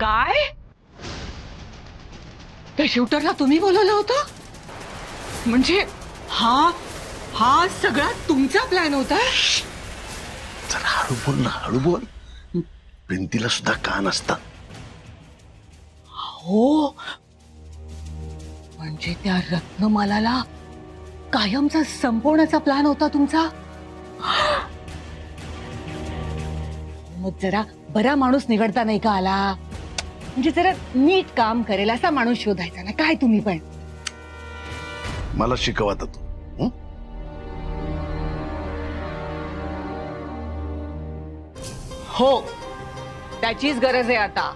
काय? त्या शूटरला तुम्ही बोलवलं होतं? म्हणजे हा हा सगळा तुमचा प्लॅन होता? जरा हळू बोल ना, हळू बोल. भिंतीला सुद्धा कान असतात. हो, म्हणजे त्या रत्नमालाला कायमचा संपवण्याचा प्लॅन होता तुमचा. मग जरा बरा माणूस निवडता नाही का आला? म्हणजे जरा नीट काम करेल असा माणूस शोधायचा ना. काय तुम्ही पण मला शिकव आता तू. हं? हो, त्याचीच गरज आहे आता.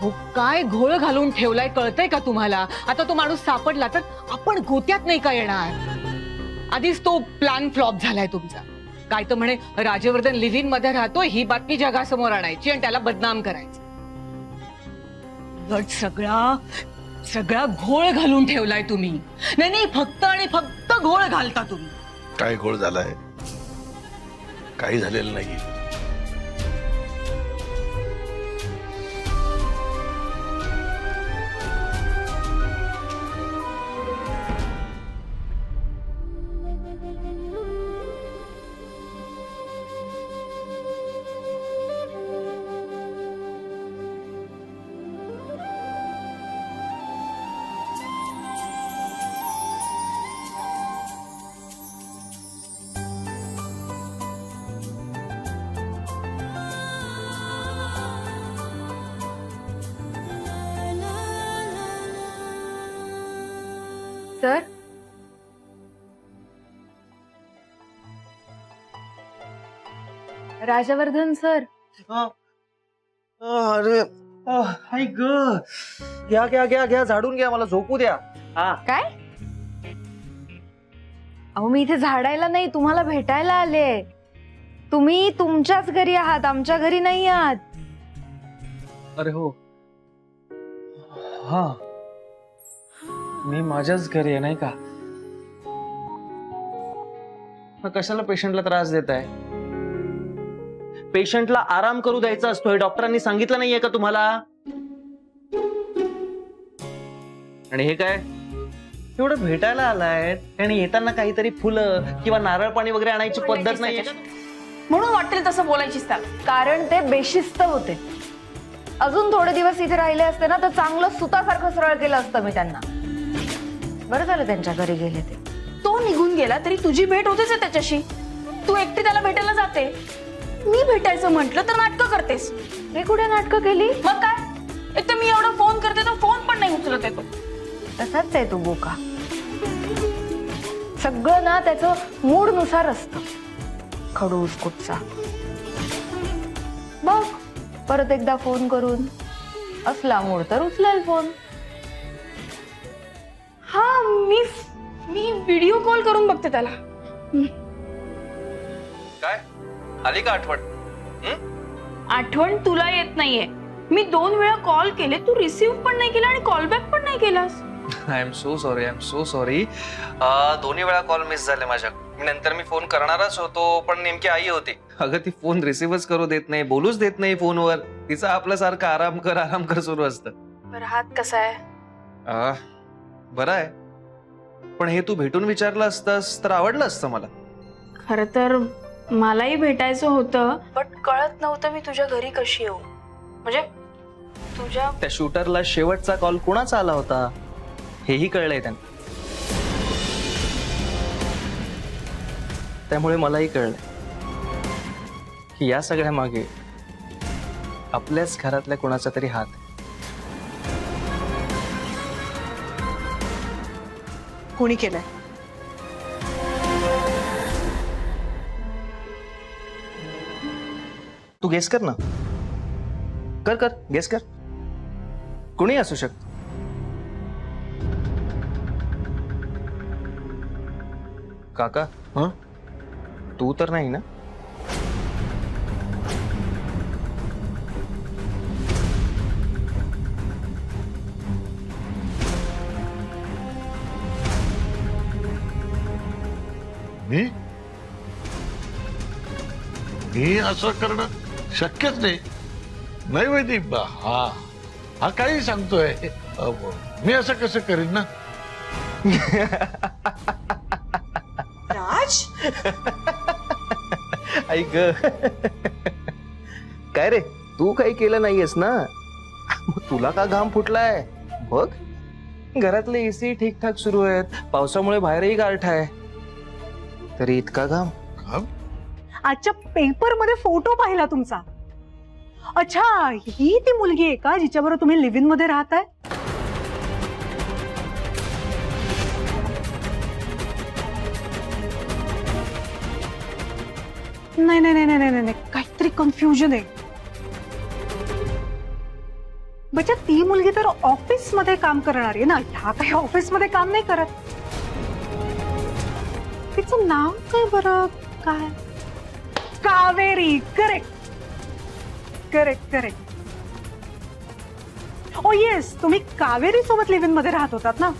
हो, काय घोळ घालून ठेवलाय कळतंय का तुम्हाला? आता तो माणूस सापडला तर आपण गोत्यात नाही का येणार? आधीच तो प्लॅन फ्लॉप झालाय तुमचा. काय तर म्हणे राजवर्धन लिव्ह इन मध्ये राहतोय ही बातमी जगासमोर आणायची आणि त्याला बदनाम करायचं. उलट सगळा घोळ घालून ठेवलाय तुम्ही. नाही नाही, फक्त आणि फक्त घोळ घालता तुम्ही. काय घोळ झालाय? काही झालेलं नाही. Sir, Rajvardhan sir. अरे हाय ग. घ्या घ्या घ्या घ्या, झाडून घ्या, मला झोपू द्या. हा काय? अहो, मी इथे झाडायला नाही, तुम्हाला भेटायला आले. तुम्ही तुमच्याच घरी आहात, आमच्या घरी नाही आहात. अरे हो, हा मी माझ्याच घरी आहे नाही का? मग कशाला पेशंटला त्रास देत आहे? पेशंटला आराम करू द्यायचा असतोय, डॉक्टरांनी सांगितलं नाहीये का तुम्हाला? आणि हे काय एवढं भेटायला आलाय आणि येताना काहीतरी फुलं किंवा नारळ पाणी वगैरे आणायची पद्धत नाहीये का? म्हणून वाटेल तसं बोलायचीच त्याला. कारण ते बेशिस्त होते. अजून थोडे दिवस इथे राहिले असते ना तर चांगलं सुतासारखं सरळ केलं असतं मी त्यांना. बरं झालं त्यांच्या घरी गेले ते. तो निघून गेला तरी तुझी भेट होतेच आहे त्याच्याशी. तू एकटी त्याला भेटायला जाते, मी भेटायचं म्हंटल तर नाटकं करतेस. मी कुठे नाटकं केली? मग काय, एक तर मी एवढा फोन करते तर फोन पण नाही उचलत आहे तो. तसाच आहे तो बोका. सगळं ना त्याचं मूड नुसार असतं. खडूस कुठचा. बघ, परत एकदा फोन करून असला मूड तर उचलेल फोन. हा, मी व्हिडिओ कॉल करून बघते त्याला. काय आली का आठवण? आठवण तुला येत नाहीये. मी 2 वेळा कॉल केले, तू रिसीव्ह पण नाही केला आणि कॉल बॅक पण नाही केलास. I am so sorry. दोन्ही वेळा कॉल मिस झाले माझ्या. नंतर मी फोन करणारच होतो पण नेमकी आई होती. अगं ती फोन रिसीव्हच करू देत नाही, बोलूच देत नाही फोनवर. तिचं आपल्यासारखं आराम कर सुरू असतं. बरं, हात कसा आहे? बरं आहे, पण हे तू भेटून विचारलं असतंस तर आवडलं असतं मला. खरं तर मलाही भेटायचं होतं, पण कळत नव्हतं मी तुझ्या घरी कशी येऊ. म्हणजे तुझ्या त्या शूटरला शेवटचा कॉल कोणाचा आला होता हेही कळलंय त्यांना. त्यामुळे मलाही कळलंय की या सगळ्या मागे आपल्याच घरातल्या कोणाचा तरी हात आहे. कोणी केलंय? तू गेस कर ना. कर गेस कर. कोणी असू शकत. काका, तू तर नाही ना? मी असं करणं शक्यच नाही. नाही माहिती हा हा काही सांगतोय मी असं कसं करीन ना. राज ऐक काय रे, तू काही केलं नाहीयेस ना, मग तुला का घाम फुटलाय बघ. घरातले एसी ठीकठाक सुरू आहेत, पावसामुळे बाहेरही गारठा आहे, तरी इतका घाम. आजच्या पेपर मध्ये फोटो पाहिला तुमचा. अच्छा, ही ती मुलगी आहे का जिच्याबरोबर तुम्ही लिव्ह इन मध्ये राहताय? नाही नाही नाही नाही नाही, काहीतरी कन्फ्युजन आहे. बच्चा, ती मुलगी तर ऑफिस मध्ये काम करणार आहे ना, ह्या काही ऑफिस मध्ये काम नाही करत. तिचं नाव काय बरं? काय? Kaveri. Correct correct correct. Oh yes, तुम्ही कावेरी सोबत लिव्ह इन मध्ये राहत होतात ना?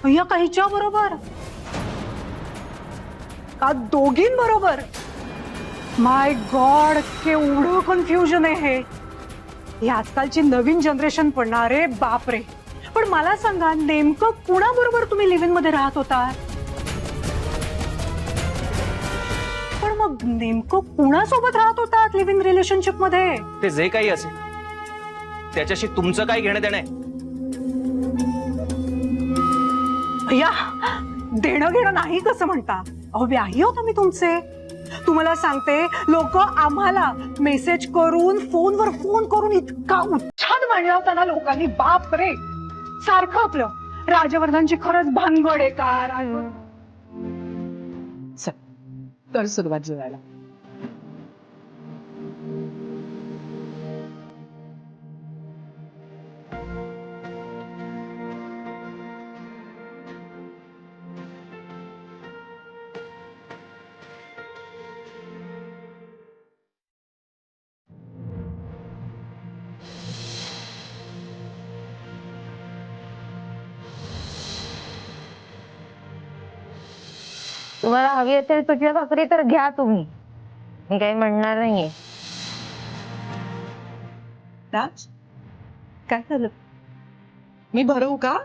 या काहीच्या बरोबर का दोघींबरोबर? माय गॉड, केवढं कन्फ्युजन आहे हे. ही आजकालची नवीन जनरेशन पण ना, रे बाप रे. पण मला सांगा, नेमकं कुणाबरोबर तुम्ही लिव्ह इन मध्ये राहत होता? पण मग नेमकं कुणासोबत राहत होतात लिव्ह इन रिलेशनशिप मध्ये? ते जे काही असेल त्याच्याशी तुमचं काय घेणं देणं आहे? या देणं घेणं नाही कसं म्हणता? अहो, व्याही होता मी तुमचे. तुम्हाला सांगते, लोक आम्हाला मेसेज करून फोनवर फोन करून इतका उच्छाद मांडला होता ना लोकांनी, बाप रे. सारखं आपलं राजवर्धनची खरंच भानगड आहे का? तर सुरुवात जेवायला. तुम्हाला हवी असेल पिठलं भाकरी तर घ्या तुम्ही, मी काही म्हणणार नाहीये. राज, काय झालं? मी भरवू का?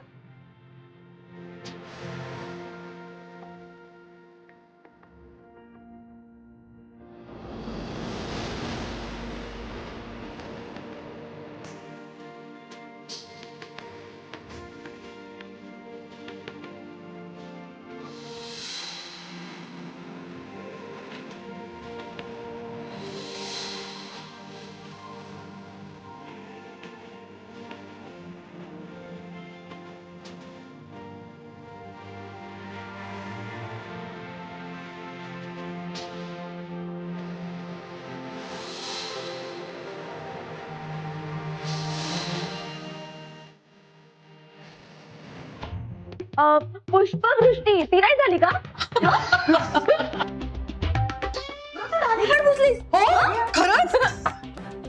पुष्पवृष्टी ती नाही झाली का?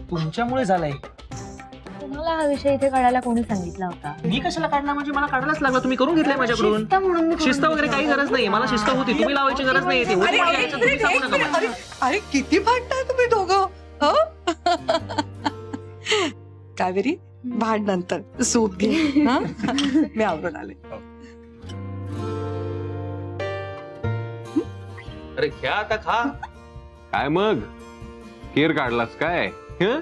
तुमच्यामुळे झालंय. तुम्हाला हा विषय इथे काढायला कोणी सांगितला होता? मी कशाला काढला? म्हणजे मला काढायलाच लागला. तुम्ही करून घेतलंय माझ्याकडून. शिस्त म्हणून मी शिस्त वगैरे काही गरज नाही, मला शिस्त होती, तुम्ही लावायची गरज नाही. अरे किती भांडताय तुम्ही दोघं? कावेरी, भांड नंतर, सूप घे. हं? मी आवरून आले. अरे घ्या आता, खा. काय मग केर काढलास काय? हं?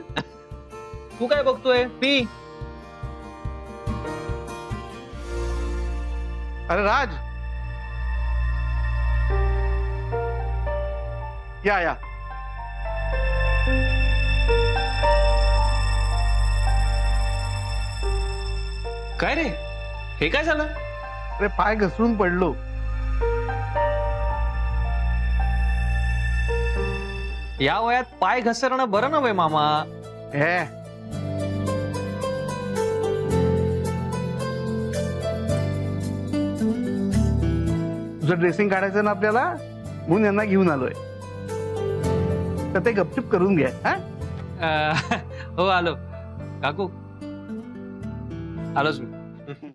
तू काय बघतोय? पी. अरे राज, या या. काय रे, हे काय झालं? अरे पाय घसरून पडलो. या वयात पाय घसरणं बरं नव्हे मामा. हे तुझं ड्रेसिंग काढायचं ना आपल्याला, म्हणून यांना घेऊन आलोय. तर ते गपचूप करून घ्या. हा, हो आलो काकू, आलोच मी.